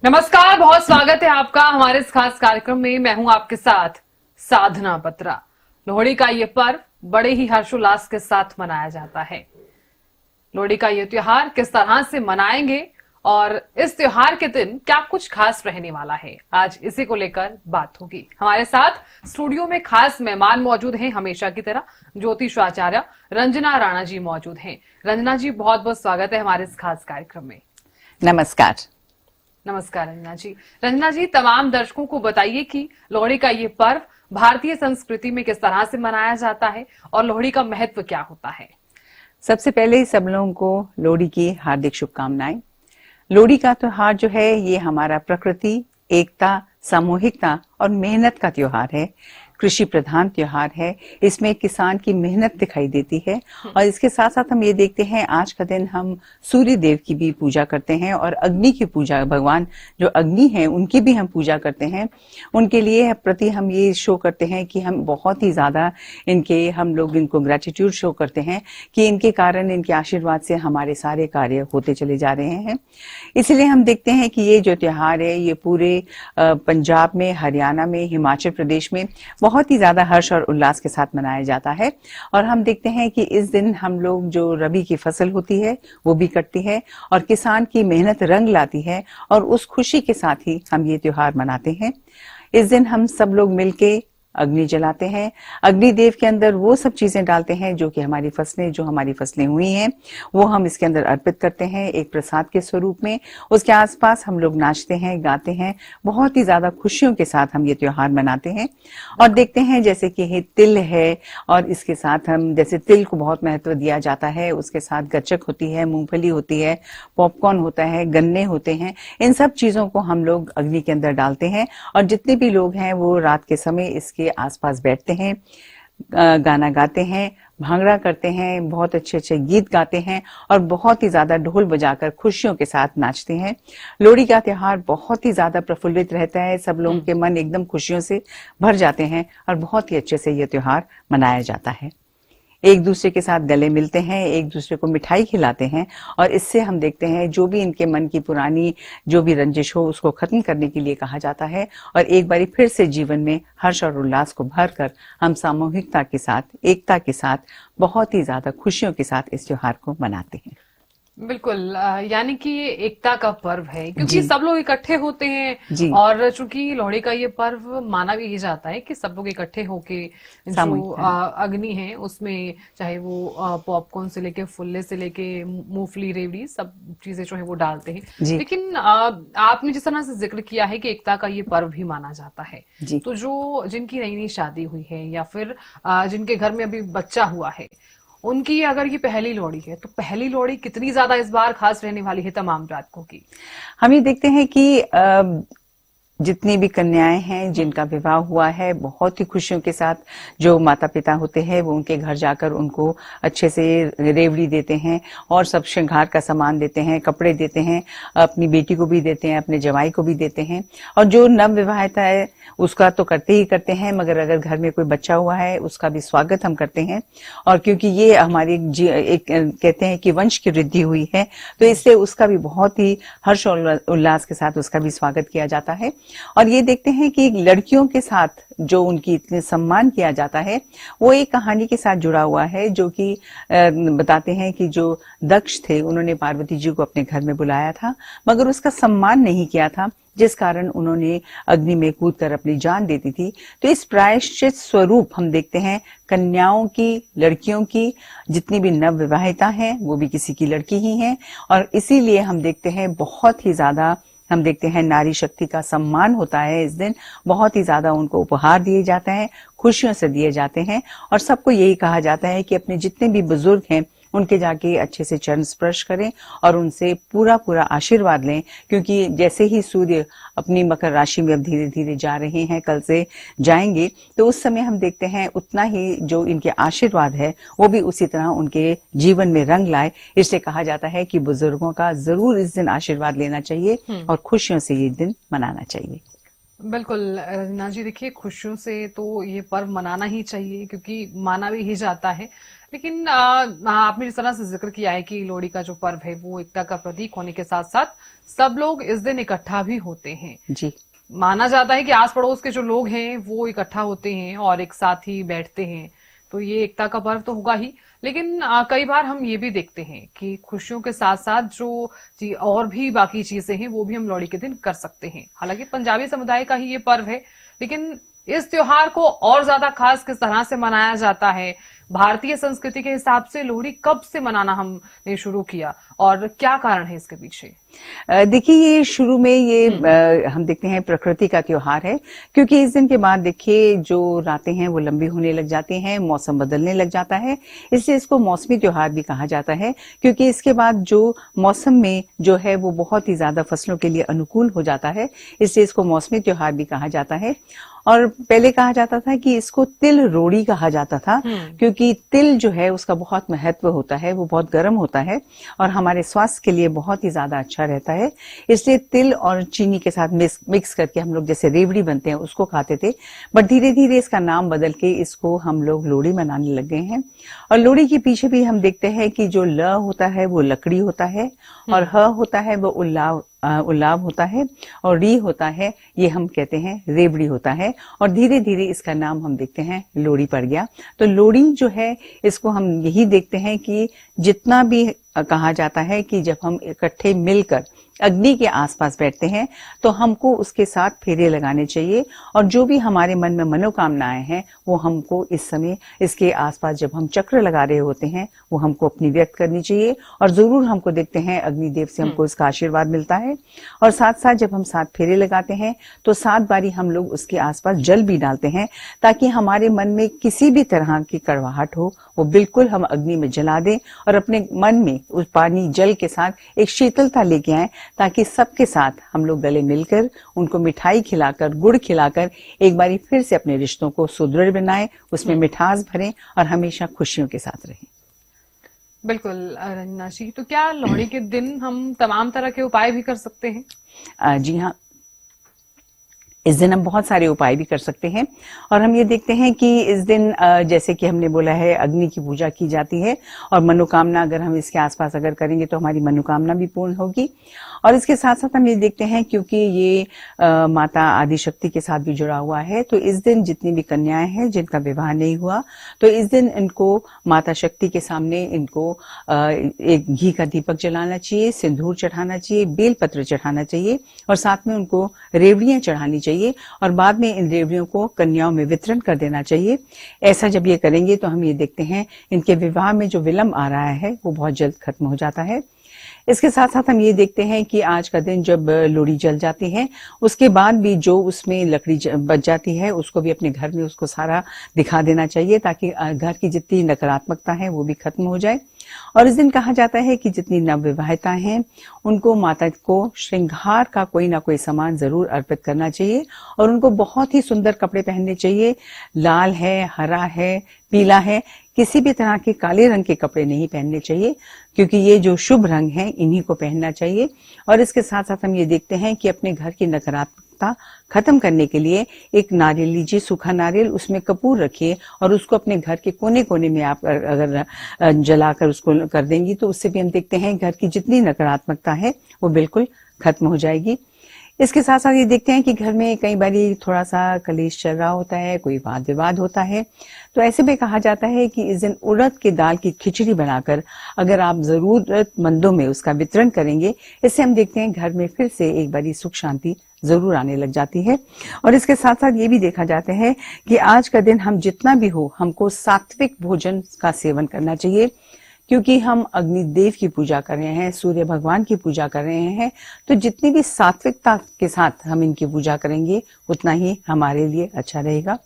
नमस्कार, बहुत स्वागत है आपका हमारे इस खास कार्यक्रम में। मैं हूं आपके साथ साधना बत्रा। लोहड़ी का ये पर्व बड़े ही हर्षोल्लास के साथ मनाया जाता है। लोहड़ी का ये त्योहार किस तरह से मनाएंगे और इस त्योहार के दिन क्या कुछ खास रहने वाला है, आज इसी को लेकर बात होगी। हमारे साथ स्टूडियो में खास मेहमान मौजूद हैं, हमेशा की तरह ज्योतिष आचार्य रंजना राणा जी मौजूद हैं। रंजना जी, बहुत बहुत स्वागत है हमारे इस खास कार्यक्रम में। नमस्कार। नमस्कार रंजना जी। रंजना जी, तमाम दर्शकों को बताइए कि लोहड़ी का ये पर्व भारतीय संस्कृति में किस तरह से मनाया जाता है और लोहड़ी का महत्व क्या होता है। सबसे पहले सब लोगों को लोहड़ी की हार्दिक शुभकामनाएं। लोहड़ी का त्योहार जो है ये हमारा प्रकृति, एकता, सामूहिकता और मेहनत का त्योहार है। कृषि प्रधान त्योहार है। इसमें किसान की मेहनत दिखाई देती है और इसके साथ साथ हम ये देखते हैं आज का दिन हम सूर्य देव की भी पूजा करते हैं और अग्नि की पूजा, भगवान जो अग्नि है उनकी भी हम पूजा करते हैं। उनके लिए प्रति हम ये शो करते हैं कि हम बहुत ही ज्यादा हम लोग इनको ग्रेटिट्यूड शो करते हैं कि इनके कारण, इनके आशीर्वाद से हमारे सारे कार्य होते चले जा रहे हैं। इसलिए हम देखते हैं कि ये जो त्योहार है ये पूरे पंजाब में, हरियाणा में, हिमाचल प्रदेश में बहुत ही ज्यादा हर्ष और उल्लास के साथ मनाया जाता है। और हम देखते हैं कि इस दिन हम लोग जो रबी की फसल होती है वो भी कटती है और किसान की मेहनत रंग लाती है और उस खुशी के साथ ही हम ये त्योहार मनाते हैं। इस दिन हम सब लोग मिलके अग्नि जलाते हैं। अग्नि देव के अंदर वो सब चीजें डालते हैं जो हमारी फसलें हुई हैं वो हम इसके अंदर अर्पित करते हैं एक प्रसाद के स्वरूप में। उसके आसपास हम लोग नाचते हैं, गाते हैं, बहुत ही ज्यादा खुशियों के साथ हम ये त्योहार मनाते हैं। और देखते हैं जैसे कि ये तिल है और इसके साथ हम जैसे तिल को बहुत महत्व दिया जाता है, उसके साथ गच्चक होती है, मूंगफली होती है, पॉपकॉर्न होता है, गन्ने होते हैं। इन सब चीजों को हम लोग अग्नि के अंदर डालते हैं और जितने भी लोग हैं वो रात के समय इसके आसपास बैठते हैं, गाना गाते हैं, भांगड़ा करते हैं, बहुत अच्छे अच्छे गीत गाते हैं और बहुत ही ज्यादा ढोल बजाकर खुशियों के साथ नाचते हैं। लोहड़ी का त्योहार बहुत ही ज्यादा प्रफुल्लित रहता है, सब लोगों के मन एकदम खुशियों से भर जाते हैं और बहुत ही अच्छे से यह त्योहार मनाया जाता है। एक दूसरे के साथ गले मिलते हैं, एक दूसरे को मिठाई खिलाते हैं और इससे हम देखते हैं जो भी इनके मन की पुरानी जो भी रंजिश हो उसको खत्म करने के लिए कहा जाता है और एक बारी फिर से जीवन में हर्ष और उल्लास को भरकर हम सामूहिकता के साथ, एकता के साथ, बहुत ही ज्यादा खुशियों के साथ इस त्योहार को मनाते हैं। बिल्कुल, यानी कि ये एकता का पर्व है क्योंकि सब लोग इकट्ठे होते हैं और चूंकि लोहड़ी का ये पर्व माना भी जाता है कि सब लोग इकट्ठे होके जो अग्नि है उसमें चाहे वो पॉपकॉर्न से लेके, फुल्ले से लेके, मूंगफली, रेवड़ी, सब चीजें जो है वो डालते हैं। लेकिन आपने जिस तरह से जिक्र किया है कि एकता का ये पर्व भी माना जाता है, तो जो जिनकी नई नई शादी हुई है या फिर जिनके घर में अभी बच्चा हुआ है, उनकी अगर ये पहली लोहड़ी है तो पहली लोहड़ी कितनी ज्यादा इस बार खास रहने वाली है तमाम जातकों की। हम ये देखते हैं कि जितनी भी कन्याएं हैं जिनका विवाह हुआ है, बहुत ही खुशियों के साथ जो माता पिता होते हैं वो उनके घर जाकर उनको अच्छे से रेवड़ी देते हैं और सब श्रृंगार का सामान देते हैं, कपड़े देते हैं, अपनी बेटी को भी देते हैं, अपने जवाई को भी देते हैं। और जो नव विवाहिता है उसका तो करते ही करते हैं, मगर अगर घर में कोई बच्चा हुआ है उसका भी स्वागत हम करते हैं। और क्योंकि ये हमारी एक कहते हैं कि वंश की वृद्धि हुई है तो इससे उसका भी बहुत ही हर्ष और उल्लास के साथ उसका भी स्वागत किया जाता है। और ये देखते हैं कि लड़कियों के साथ जो उनकी इतने सम्मान किया जाता है वो एक कहानी के साथ जुड़ा हुआ है जो कि बताते हैं कि जो दक्ष थे उन्होंने पार्वती जी को अपने घर में बुलाया था मगर उसका सम्मान नहीं किया था, जिस कारण उन्होंने अग्नि में कूदकर अपनी जान दे दी थी। तो इस प्रायश्चित स्वरूप हम देखते हैं कन्याओं की, लड़कियों की, जितनी भी नव विवाहिता हैं वो भी किसी की लड़की ही हैं और इसीलिए हम देखते हैं बहुत ही ज्यादा नारी शक्ति का सम्मान होता है। इस दिन बहुत ही ज्यादा उनको उपहार दिए जाते हैं, खुशियों से दिए जाते हैं और सबको यही कहा जाता है कि अपने जितने भी बुजुर्ग हैं उनके जाके अच्छे से चरण स्पर्श करें और उनसे पूरा पूरा आशीर्वाद लें, क्योंकि जैसे ही सूर्य अपनी मकर राशि में अब धीरे धीरे जा रहे हैं, कल से जाएंगे, तो उस समय हम देखते हैं उतना ही जो इनके आशीर्वाद है वो भी उसी तरह उनके जीवन में रंग लाए। इससे कहा जाता है कि बुजुर्गों का जरूर इस दिन आशीर्वाद लेना चाहिए और खुशियों से ये दिन मनाना चाहिए। बिल्कुल रंजना जी, देखिए खुशियों से तो ये पर्व मनाना ही चाहिए क्योंकि माना भी ही जाता है लेकिन आपने जिस तरह से जिक्र किया है कि लोहड़ी का जो पर्व है वो एकता का प्रतीक होने के साथ साथ सब लोग इस दिन इकट्ठा भी होते हैं। जी। माना जाता है कि आस पड़ोस के जो लोग हैं वो इकट्ठा होते हैं और एक साथ ही बैठते हैं, तो ये एकता का पर्व तो होगा ही। लेकिन कई बार हम ये भी देखते हैं कि खुशियों के साथ साथ जो और भी बाकी चीजें हैं वो भी हम लोहड़ी के दिन कर सकते हैं। हालांकि पंजाबी समुदाय का ही ये पर्व है, लेकिन इस त्योहार को और ज्यादा खास किस तरह से मनाया जाता है? भारतीय संस्कृति के हिसाब से लोहड़ी कब से मनाना हमने शुरू किया और क्या कारण है इसके पीछे? देखिए, ये शुरू में ये हम देखते हैं प्रकृति का त्योहार है, क्योंकि इस दिन के बाद देखिए जो रातें हैं वो लंबी होने लग जाती हैं, मौसम बदलने लग जाता है, इसलिए इसको मौसमी त्योहार भी कहा जाता है। क्योंकि इसके बाद जो मौसम में जो है वो बहुत ही ज्यादा फसलों के लिए अनुकूल हो जाता है, इसलिए इसको मौसमी त्योहार भी कहा जाता है। और पहले कहा जाता था कि इसको तिल रोड़ी कहा जाता था, क्योंकि तिल जो है उसका बहुत महत्व होता है, वो बहुत गर्म होता है और हमारे स्वास्थ्य के लिए बहुत ही ज्यादा अच्छा रहता है। इसलिए तिल और चीनी के साथ मिक्स करके हम लोग जैसे रेवड़ी बनते हैं उसको खाते थे, बट धीरे धीरे इसका नाम बदल के इसको हम लोग लोहड़ी मनाने लग गए हैं। और लोहड़ी के पीछे भी हम देखते हैं कि जो ल होता है वो लकड़ी होता है और ह होता है वो उल्लाव होता है और री होता है, ये हम कहते हैं रेवड़ी होता है। और धीरे धीरे इसका नाम हम देखते हैं लोहड़ी पड़ गया। तो लोहड़ी जो है इसको हम यही देखते हैं कि जितना भी कहा जाता है कि जब हम इकट्ठे मिलकर अग्नि के आसपास बैठते हैं तो हमको उसके साथ फेरे लगाने चाहिए और जो भी हमारे मन में मनोकामनाएं हैं वो हमको इस समय इसके आसपास जब हम चक्र लगा रहे होते हैं वो हमको अपनी व्यक्त करनी चाहिए। और जरूर हमको देखते हैं अग्निदेव से हमको इसका आशीर्वाद मिलता है। और साथ साथ जब हम 7 फेरे लगाते हैं तो 7 बारी हम लोग उसके आसपास जल भी डालते हैं, ताकि हमारे मन में किसी भी तरह की कड़वाहट हो वो बिल्कुल हम अग्नि में जला दें और अपने मन में उस पानी जल के साथ एक शीतलता लेके आए, ताकि सबके साथ हम लोग गले मिलकर उनको मिठाई खिलाकर गुड़ खिलाकर एक बारी फिर से अपने रिश्तों को सुदृढ़ बनाएं, उसमें मिठास भरें और हमेशा खुशियों के साथ रहें। बिल्कुल रंजना जी, तो क्या लोहड़ी के दिन हम तमाम तरह के उपाय भी कर सकते हैं? जी हाँ, इस दिन हम बहुत सारे उपाय भी कर सकते हैं। और हम ये देखते हैं कि इस दिन जैसे कि हमने बोला है अग्नि की पूजा की जाती है और मनोकामना अगर हम इसके आसपास अगर करेंगे तो हमारी मनोकामना भी पूर्ण होगी। और इसके साथ साथ हम ये देखते हैं क्योंकि ये माता आदिशक्ति के साथ भी जुड़ा हुआ है, तो इस दिन जितनी भी कन्याएं हैं जिनका विवाह नहीं हुआ तो इस दिन इनको माता शक्ति के सामने इनको एक घी का दीपक जलाना चाहिए, सिंदूर चढ़ाना चाहिए, बेलपत्र चढ़ाना चाहिए और साथ में उनको रेवड़ियां चढ़ानी चाहिए और बाद में इन रेवड़ियों को कन्याओं में वितरण कर देना चाहिए। ऐसा जब ये करेंगे तो हम ये देखते हैं इनके विवाह में जो विलंब आ रहा है वो बहुत जल्द खत्म हो जाता है। इसके साथ साथ हम ये देखते हैं कि आज का दिन जब लोहड़ी जल जाती है उसके बाद भी जो उसमें लकड़ी बच जाती है उसको भी अपने घर में उसको सारा दिखा देना चाहिए, ताकि घर की जितनी नकारात्मकता है वो भी खत्म हो जाए। और इस दिन कहा जाता है कि जितनी नवविवाहिता हैं उनको माता को श्रृंगार का कोई ना कोई सामान जरूर अर्पित करना चाहिए और उनको बहुत ही सुंदर कपड़े पहनने चाहिए। लाल है, हरा है, पीला है, किसी भी तरह के काले रंग के कपड़े नहीं पहनने चाहिए, क्योंकि ये जो शुभ रंग हैं इन्हीं को पहनना चाहिए। और इसके साथ साथ हम ये देखते हैं कि अपने घर की नकारात्मकता खत्म करने के लिए एक नारियल लीजिए, सूखा नारियल, उसमें कपूर रखिए और उसको अपने घर के कोने कोने में आप अगर जलाकर उसको कर देंगी तो उससे भी हम देखते हैं घर की जितनी नकारात्मकता है वो बिल्कुल खत्म हो जाएगी। इसके साथ साथ ये देखते हैं कि घर में कई बार थोड़ा सा कलेश चल रहा होता है, कोई वाद विवाद होता है, तो ऐसे में कहा जाता है कि इस दिन उड़द की दाल की खिचड़ी बनाकर अगर आप जरूरतमंदों में उसका वितरण करेंगे, इससे हम देखते हैं घर में फिर से एक बारी सुख शांति जरूर आने लग जाती है। और इसके साथ साथ ये भी देखा जाता है कि आज का दिन हम जितना भी हो हमको सात्विक भोजन का सेवन करना चाहिए, क्योंकि हम अग्निदेव की पूजा कर रहे हैं, सूर्य भगवान की पूजा कर रहे हैं, तो जितनी भी सात्विकता के साथ हम इनकी पूजा करेंगे उतना ही हमारे लिए अच्छा रहेगा।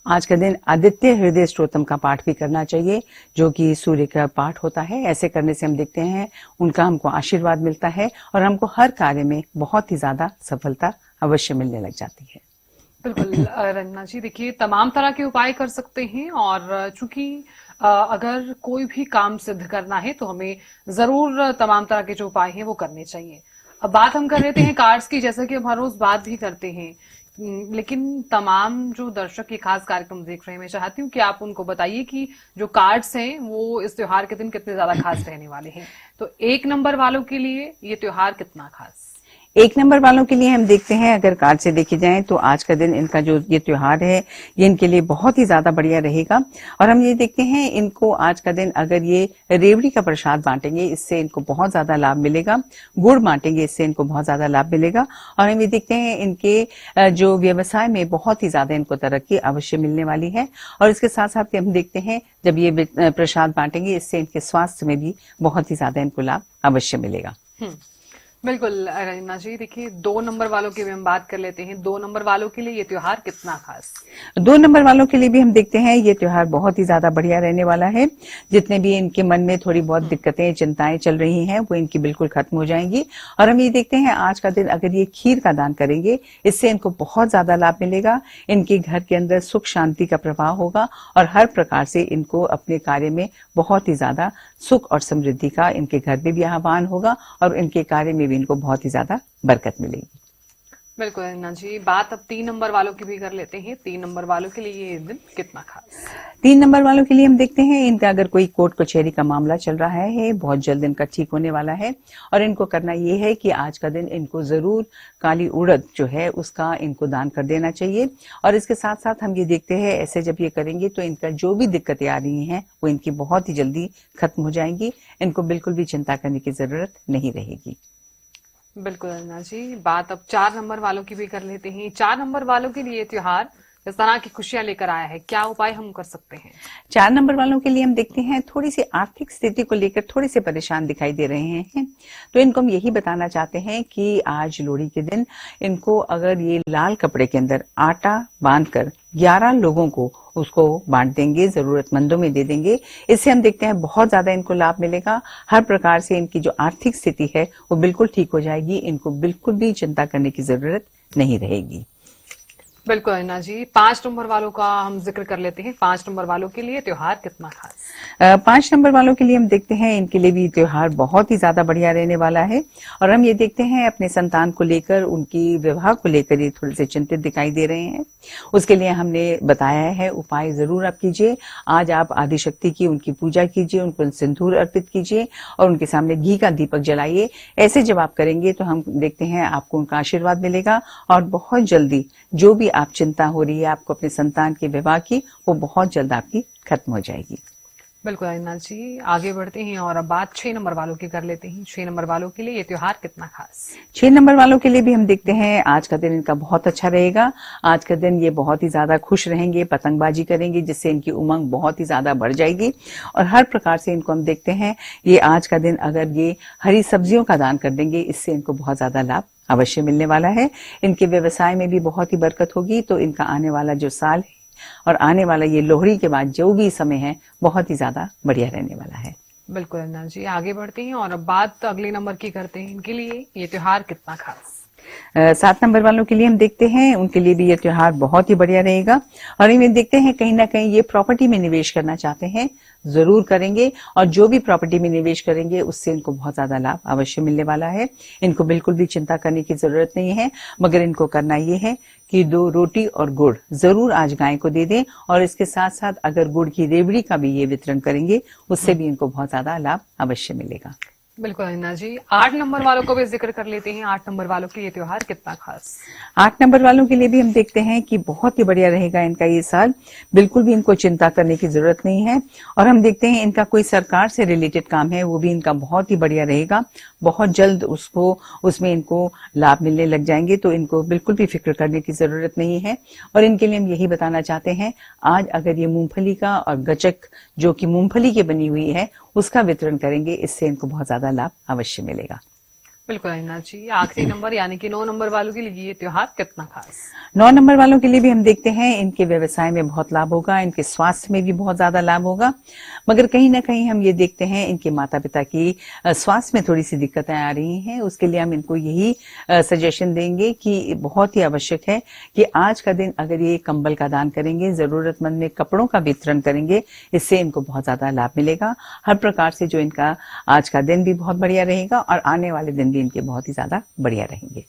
आज का दिन आदित्य हृदय स्तोत्रम का पाठ भी करना चाहिए, जो कि सूर्य का पाठ होता है। ऐसे करने से हम देखते हैं उनका हमको आशीर्वाद मिलता है और हमको हर कार्य में बहुत ही ज्यादा सफलता अवश्य मिलने लग जाती है। बिल्कुल रंजना जी, देखिए तमाम तरह के उपाय कर सकते हैं और चूंकि अगर कोई भी काम सिद्ध करना है तो हमें जरूर तमाम तरह के जो उपाय हैं वो करने चाहिए। अब बात हम कर रहे हैं कार्ड्स की, जैसा कि हम हर रोज बात भी करते हैं लेकिन तमाम जो दर्शक ये खास कार्यक्रम देख रहे हैं, मैं चाहती हूँ कि आप उनको बताइए कि जो कार्ड्स हैं वो इस त्योहार के दिन कितने ज्यादा खास रहने वाले हैं। तो 1 नंबर वालों के लिए ये त्योहार कितना खास? 1 नंबर वालों के लिए हम देखते हैं, अगर कार्ड से देखे जाएं तो आज का दिन इनका जो ये त्योहार है ये इनके लिए बहुत ही ज्यादा बढ़िया रहेगा। और हम ये देखते हैं इनको आज का दिन अगर ये रेवड़ी का प्रसाद बांटेंगे इससे इनको बहुत ज्यादा लाभ मिलेगा, गुड़ बांटेंगे इससे इनको बहुत ज्यादा लाभ मिलेगा। और हम ये देखते हैं इनके जो व्यवसाय में बहुत ही ज्यादा इनको तरक्की अवश्य मिलने वाली है। और इसके साथ साथ हम देखते हैं जब ये प्रसाद बांटेंगे इससे इनके स्वास्थ्य में भी बहुत ही ज्यादा इनको लाभ अवश्य मिलेगा। बिल्कुल रंजना जी, देखिए 2 नंबर वालों की भी हम बात कर लेते हैं। 2 नंबर वालों के लिए ये त्योहार कितना खास? 2 नंबर वालों के लिए भी हम देखते हैं ये त्योहार बहुत ही ज्यादा बढ़िया रहने वाला है। जितने भी इनके मन में थोड़ी बहुत दिक्कतें चिंताएं चल रही हैं वो इनकी बिल्कुल खत्म हो जाएंगी। और हम ये देखते हैं आज का दिन अगर ये खीर का दान करेंगे इससे इनको बहुत ज्यादा लाभ मिलेगा। इनके घर के अंदर सुख शांति का प्रवाह होगा और हर प्रकार से इनको अपने कार्य में बहुत ही ज्यादा सुख और समृद्धि का इनके घर में भी आह्वान होगा और इनके कार्य में भी इनको बहुत ही ज्यादा बरकत मिलेगी। बिल्कुल रंजना जी, बात अब 3 नंबर वालों की भी कर लेते हैं। 3 नंबर वालों के लिए ये दिन कितना खास? 3 नंबर वालों के लिए हम देखते हैं इनका अगर कोई कोर्ट कचहरी का मामला चल रहा है बहुत जल्द इनका ठीक होने वाला है। और इनको करना ये है कि आज का दिन इनको जरूर काली उड़द जो है उसका इनको दान कर देना चाहिए। और इसके साथ साथ हम ये देखते हैं ऐसे जब ये करेंगे तो इनका जो भी दिक्कतें आ रही हैं वो इनकी बहुत ही जल्दी खत्म हो जाएंगी। इनको बिल्कुल भी चिंता करने की जरूरत नहीं रहेगी। बिल्कुल रंजना जी, बात अब 4 नंबर वालों की भी कर लेते हैं। 4 नंबर वालों के लिए त्योहार इस तरह की खुशियां लेकर आया है, क्या उपाय हम कर सकते हैं? 4 नंबर वालों के लिए हम देखते हैं थोड़ी सी आर्थिक स्थिति को लेकर थोड़े से परेशान दिखाई दे रहे हैं। तो इनको हम यही बताना चाहते हैं कि आज लोहड़ी के दिन इनको अगर ये लाल कपड़े के अंदर आटा बांधकर 11 लोगों को उसको बांट देंगे, जरूरतमंदों में दे देंगे, इससे हम देखते हैं बहुत ज्यादा इनको लाभ मिलेगा। हर प्रकार से इनकी जो आर्थिक स्थिति है वो बिल्कुल ठीक हो जाएगी। इनको बिल्कुल भी चिंता करने की जरूरत नहीं रहेगी। बिल्कुल रंजना जी, 5 नंबर वालों का हम जिक्र कर लेते हैं। 5 नंबर वालों के लिए त्योहार कितना खास? 5 नंबर वालों के लिए हम देखते हैं इनके लिए भी त्योहार बहुत ही ज्यादा बढ़िया रहने वाला है। और हम ये देखते हैं अपने संतान को लेकर, उनकी विवाह को लेकर ये थोड़े से चिंतित दिखाई दे रहे हैं। उसके लिए हमने बताया है उपाय जरूर आप कीजिए। आज आप आदिशक्ति की उनकी पूजा कीजिए, उनको सिंदूर अर्पित कीजिए और उनके सामने घी का दीपक जलाइए। ऐसे जब आप करेंगे तो हम देखते हैं आपको उनका आशीर्वाद मिलेगा और बहुत जल्दी जो भी आप चिंता हो रही है आपको अपने संतान के विवाह की वो बहुत जल्द आपकी खत्म हो जाएगी। बिल्कुल रंजना जी, आगे बढ़ते हैं और अब बात 6 नंबर वालों की कर लेते हैं। 6 नंबर वालों के लिए ये त्योहार कितना खास? 6 नंबर वालों के लिए भी हम देखते हैं आज का दिन इनका बहुत अच्छा रहेगा। आज का दिन ये बहुत ही ज्यादा खुश रहेंगे, पतंगबाजी करेंगे जिससे इनकी उमंग बहुत ही ज्यादा बढ़ जाएगी। और हर प्रकार से इनको हम देखते हैं ये आज का दिन अगर ये हरी सब्जियों का दान कर देंगे इससे इनको बहुत ज्यादा लाभ अवश्य मिलने वाला है। इनके व्यवसाय में भी बहुत ही बरकत होगी। तो इनका आने वाला जो साल है और आने वाला ये लोहड़ी के बाद जो भी समय है बहुत ही ज्यादा बढ़िया रहने वाला है। बिल्कुल रंजना जी, आगे बढ़ते हैं और अब बात अगले नंबर की करते हैं। इनके लिए ये त्योहार कितना खास? 7 नंबर वालों के लिए हम देखते हैं उनके लिए भी ये त्योहार बहुत ही बढ़िया रहेगा। और इनमें देखते हैं कहीं ना कहीं ये प्रॉपर्टी में निवेश करना चाहते हैं, जरूर करेंगे। और जो भी प्रॉपर्टी में निवेश करेंगे उससे इनको बहुत ज्यादा लाभ अवश्य मिलने वाला है। इनको बिल्कुल भी चिंता करने की जरूरत नहीं है, मगर इनको करना ये है कि 2 रोटी और गुड़ जरूर आज गाय को दे दें। और इसके साथ साथ अगर गुड़ की रेवड़ी का भी ये वितरण करेंगे उससे भी इनको बहुत ज्यादा लाभ अवश्य मिलेगा। बिल्कुल रंजना जी, 8 नंबर वालों को भी जिक्र कर लेते हैं। 8 नंबर वालों के लिए त्योहार कितना खास? 8 नंबर वालों के लिए भी हम देखते हैं कि बहुत ही बढ़िया रहेगा इनका ये साल। बिल्कुल भी इनको चिंता करने की जरूरत नहीं है। और हम देखते हैं इनका कोई सरकार से रिलेटेड काम है वो भी इनका बहुत ही बढ़िया रहेगा। बहुत जल्द उसमें इनको लाभ मिलने लग जाएंगे। तो इनको बिल्कुल भी फिक्र करने की जरूरत नहीं है। और इनके लिए हम यही बताना चाहते हैं आज अगर ये मूंगफली का और गचक जो कि मूंगफली की बनी हुई है उसका वितरण करेंगे इससे इनको बहुत ज्यादा लाभ अवश्य मिलेगा। बिल्कुल रंजना जी, आखिरी नंबर यानी कि 9 नंबर वालों के लिए ये त्योहार कितना खास? 9 नंबर वालों के लिए भी हम देखते हैं इनके व्यवसाय में बहुत लाभ होगा, इनके स्वास्थ्य में भी बहुत ज्यादा लाभ होगा। मगर कहीं ना कहीं हम ये देखते हैं इनके माता पिता की स्वास्थ्य में थोड़ी सी दिक्कतें आ रही हैं। उसके लिए हम इनको यही सजेशन देंगे कि बहुत ही आवश्यक है कि आज का दिन अगर ये कंबल का दान करेंगे, जरूरतमंद में कपड़ों का वितरण करेंगे, इससे इनको बहुत ज्यादा लाभ मिलेगा। हर प्रकार से जो इनका आज का दिन भी बहुत बढ़िया रहेगा और आने वाले दिन भी इनके बहुत ही ज्यादा बढ़िया रहेंगे।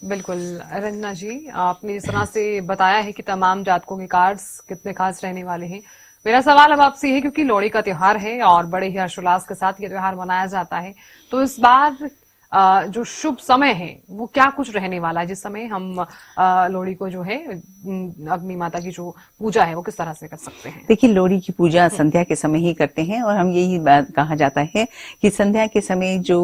बिल्कुल रंजना जी, आपने इस तरह से बताया है कि तमाम जातकों के कार्ड्स कितने खास रहने वाले हैं। मेरा सवाल अब आपसे है, क्योंकि लोहड़ी का त्योहार है और बड़े ही हर्षोल्लास के साथ ये त्योहार मनाया जाता है, तो इस बार जो शुभ समय है वो क्या कुछ रहने वाला है, जिस समय हम लोहड़ी को जो है अग्नि माता की जो पूजा है वो किस तरह से कर सकते हैं? देखिए, लोहड़ी की पूजा संध्या के समय ही करते हैं और हम यही बात कहा जाता है कि संध्या के समय जो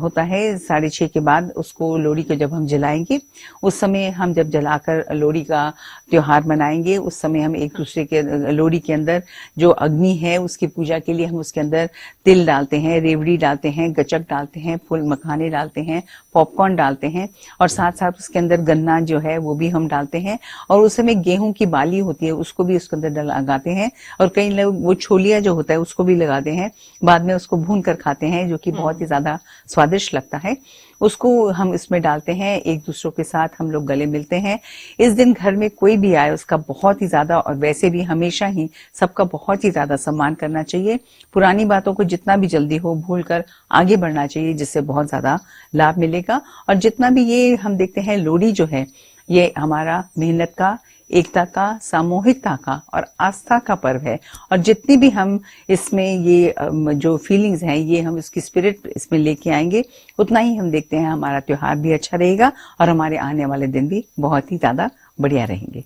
होता है 6:30 के बाद, उसको लोहड़ी को जब हम जलाएंगे, उस समय हम जब जलाकर लोहड़ी का त्योहार मनाएंगे, उस समय हम एक दूसरे के लोहड़ी के अंदर जो अग्नि है उसकी पूजा के लिए हम उसके अंदर तिल डालते हैं, रेवड़ी डालते हैं, गचक डालते हैं, फूल मखाने डालते हैं, पॉपकॉर्न डालते हैं और साथ साथ उसके अंदर गन्ना जो है वो भी हम डालते हैं। और उस समय गेहूं की बाली होती है उसको भी उसके अंदर लगाते हैं और कई लोग वो छोलिया जो होता है उसको भी लगाते हैं, बाद में उसको भून कर खाते हैं, जो कि बहुत ही ज्यादा स्वादिष्ट लगता है। उसको हम इसमें डालते हैं, एक दूसरों के साथ हम लोग गले मिलते हैं। इस दिन घर में कोई भी आए उसका बहुत ही ज्यादा, और वैसे भी हमेशा ही सबका बहुत ही ज्यादा सम्मान करना चाहिए। पुरानी बातों को जितना भी जल्दी हो भूल कर आगे बढ़ना चाहिए, जिससे बहुत ज्यादा लाभ मिलेगा। और जितना भी ये हम देखते हैं लोहड़ी जो है ये हमारा मेहनत का, एकता का, सामूहिकता का और आस्था का पर्व है। और जितनी भी हम इसमें ये जो फीलिंग्स हैं ये हम इसकी स्पिरिट इसमें लेके आएंगे, उतना ही हम देखते हैं हमारा त्योहार भी अच्छा रहेगा और हमारे आने वाले दिन भी बहुत ही ज्यादा बढ़िया रहेंगे।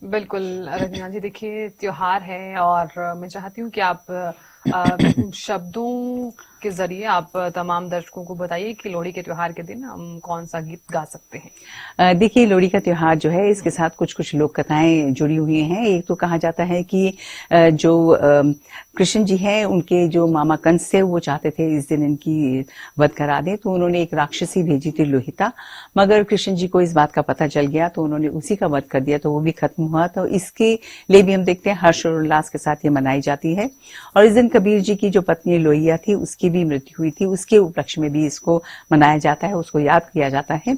बिल्कुल रंजना जी, देखिए त्योहार है और मैं चाहती हूँ कि आप शब्दों के जरिए आप तमाम दर्शकों को बताइए कि लोहड़ी के त्योहार के दिन हम कौन सा गीत गा सकते हैं। देखिए, लोहड़ी का त्योहार जो है इसके साथ कुछ कुछ लोक कथाएं जुड़ी हुई हैं। एक तो कहा जाता है कि जो कृष्ण जी हैं उनके जो मामा कंस थे वो चाहते थे इस दिन इनकी वध करा दें, तो उन्होंने एक राक्षसी भेजी थी लोहिता, मगर कृष्ण जी को इस बात का पता चल गया तो उन्होंने उसी का वध कर दिया, तो वो भी खत्म हुआ। तो इसके लिए भी हम देखते हैं हर्ष और उल्लास के साथ ये मनाई जाती है। और इस दिन कबीर जी की जो पत्नी लोहिया थी उसकी भी मृत्यु हुई थी, उसके उपलक्ष्य में भी इसको मनाया जाता है, उसको याद किया जाता है।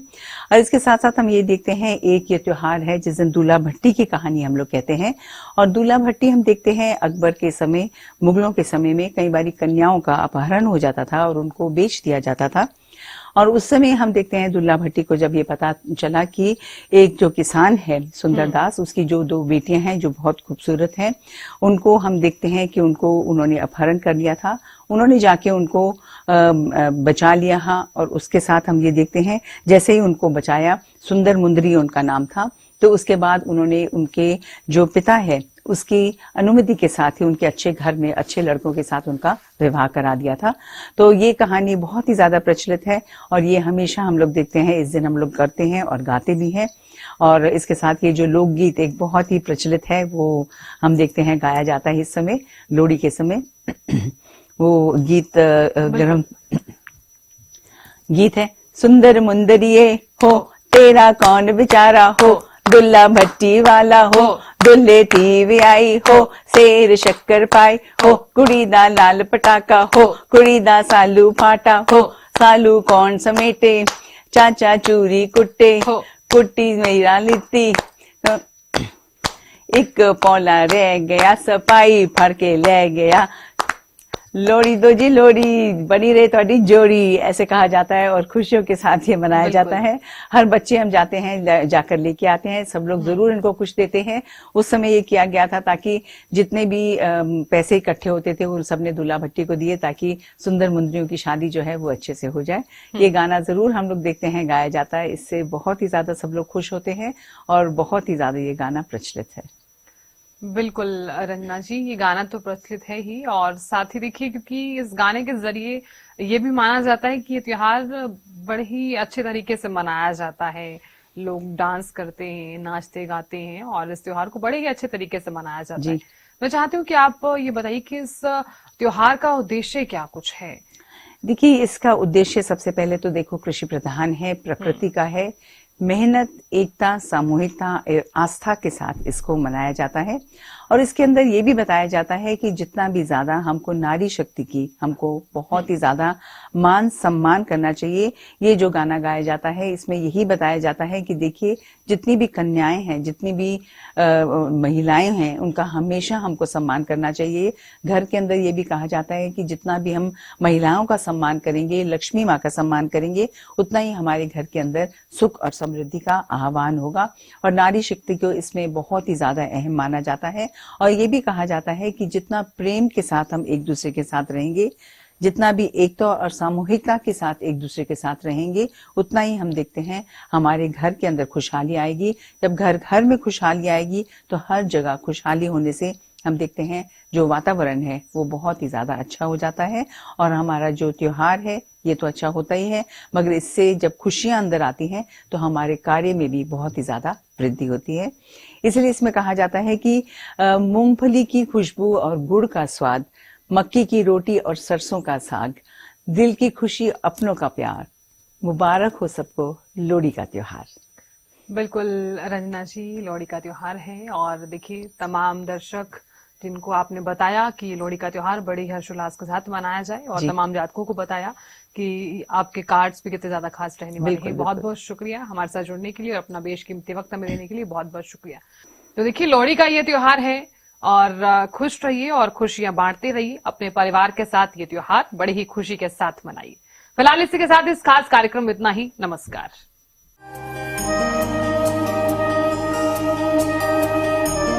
और इसके साथ साथ हम ये देखते हैं एक ये त्योहार है जिस दिन दूल्हा भट्टी की कहानी हम लोग कहते हैं। और दूल्हा भट्टी हम देखते हैं अकबर के समय, मुगलों के समय में कई बारी कन्याओं का अपहरण हो जाता था और उनको बेच दिया जाता था। और उस समय हम देखते हैं दुल्ला भट्टी को जब ये पता चला कि एक जो किसान है सुंदरदास, उसकी जो 2 बेटियां हैं जो बहुत खूबसूरत हैं, उनको हम देखते हैं कि उनको उन्होंने अपहरण कर लिया था। उन्होंने जाके उनको बचा लिया। हाँ, और उसके साथ हम ये देखते हैं जैसे ही उनको बचाया, सुंदर मुंदरी उनका नाम था, तो उसके बाद उन्होंने उनके जो पिता है उसकी अनुमति के साथ ही उनके अच्छे घर में अच्छे लड़कों के साथ उनका विवाह करा दिया था। तो ये कहानी बहुत ही ज्यादा प्रचलित है और ये हमेशा हम लोग देखते हैं, इस दिन हम लोग करते हैं और गाते भी हैं। और इसके साथ ये जो लोकगीत एक बहुत ही प्रचलित है वो हम देखते हैं गाया जाता है इस समय लोहड़ी के समय। वो गीत गरम गीत है, सुंदर मुंदरिये हो तेरा कौन बेचारा हो, दुल्ला भट्टी वाला हो दुल्ले टीवी आई हो, शेर शक्कर पाई हो, कुड़ी दा लाल पटाखा हो, कुड़ी दा सालू फाटा हो, सालू कौन समेटे चाचा चूरी कुट्टे हो, कुट्टी मेरा लित्ती एक पौला रह गया, सपाई फड़ के ले गया, लोहड़ी दो जी लोहड़ी बनी रहे थोड़ी जोड़ी, ऐसे कहा जाता है। और खुशियों के साथ ये मनाया जाता है। हर बच्चे हम जाते हैं जाकर लेके आते हैं, सब लोग जरूर इनको कुछ देते हैं। उस समय ये किया गया था ताकि जितने भी पैसे इकट्ठे होते थे उन सबने दूल्हा भट्टी को दिए ताकि सुंदर मुंदरियों की शादी जो है वो अच्छे से हो जाए। ये गाना जरूर हम लोग देखते हैं गाया जाता है, इससे बहुत ही ज्यादा सब लोग खुश होते हैं और बहुत ही ज्यादा ये गाना प्रचलित है। बिल्कुल रंजना जी, ये गाना तो प्रचलित है ही, और साथ ही देखिए क्योंकि इस गाने के जरिए ये भी माना जाता है कि ये त्योहार बड़े ही अच्छे तरीके से मनाया जाता है। लोग डांस करते हैं, नाचते गाते हैं और इस त्योहार को बड़े ही अच्छे तरीके से मनाया जाता है। मैं चाहती हूँ कि आप ये बताइए कि इस त्योहार का उद्देश्य क्या कुछ है। देखिए, इसका उद्देश्य सबसे पहले तो देखो कृषि प्रधान है, प्रकृति का है, मेहनत, एकता, सामूहिकता, आस्था के साथ इसको मनाया जाता है। और इसके अंदर ये भी बताया जाता है कि जितना भी ज्यादा हमको नारी शक्ति की, हमको बहुत ही ज्यादा मान सम्मान करना चाहिए। ये जो गाना गाया जाता है इसमें यही बताया जाता है कि देखिए जितनी भी कन्याएं हैं, जितनी भी महिलाएं हैं, उनका हमेशा हमको सम्मान करना चाहिए। घर के अंदर ये भी कहा जाता है कि जितना भी हम महिलाओं का सम्मान करेंगे, लक्ष्मी माँ का सम्मान करेंगे, उतना ही हमारे घर के अंदर सुख और समृद्धि का आह्वान होगा। और नारी शक्ति को इसमें बहुत ही ज्यादा अहम माना जाता है। और ये भी कहा जाता है कि जितना प्रेम के साथ हम एक दूसरे के साथ रहेंगे, जितना भी एकता और सामूहिकता के साथ एक दूसरे के साथ रहेंगे, उतना ही हम देखते हैं हमारे घर के अंदर खुशहाली आएगी। जब घर घर में खुशहाली आएगी तो हर जगह खुशहाली होने से हम देखते हैं जो वातावरण है वो बहुत ही ज्यादा अच्छा हो जाता है। और हमारा जो त्योहार है ये तो अच्छा होता ही है, मगर इससे जब खुशियां अंदर आती हैं तो हमारे कार्य में भी बहुत ही ज्यादा वृद्धि होती है। इसलिए इसमें कहा जाता है कि मूंगफली की खुशबू और गुड़ का स्वाद, मक्की की रोटी और सरसों का साग, दिल की खुशी अपनों का प्यार, मुबारक हो सबको लोहड़ी का त्योहार। बिल्कुल रंजना जी, लोहड़ी का त्योहार है और देखिए तमाम दर्शक जिनको आपने बताया कि लोहड़ी का त्योहार बड़ी हर्षोल्लास के साथ मनाया जाए और तमाम जातकों को बताया कि आपके कार्ड्स भी कितने ज्यादा खास रहने वाले हैं। बहुत बहुत शुक्रिया हमारे साथ जुड़ने के लिए और अपना बेशकीमती वक्त हमें देने के लिए बहुत बहुत शुक्रिया। तो देखिए लोहड़ी का ये त्योहार है और खुश रहिए और खुशियां बांटते रहिए अपने परिवार के साथ। ये त्योहार बड़ी ही खुशी के साथ मनाइए। फिलहाल इसी के साथ इस खास कार्यक्रम में इतना ही। नमस्कार।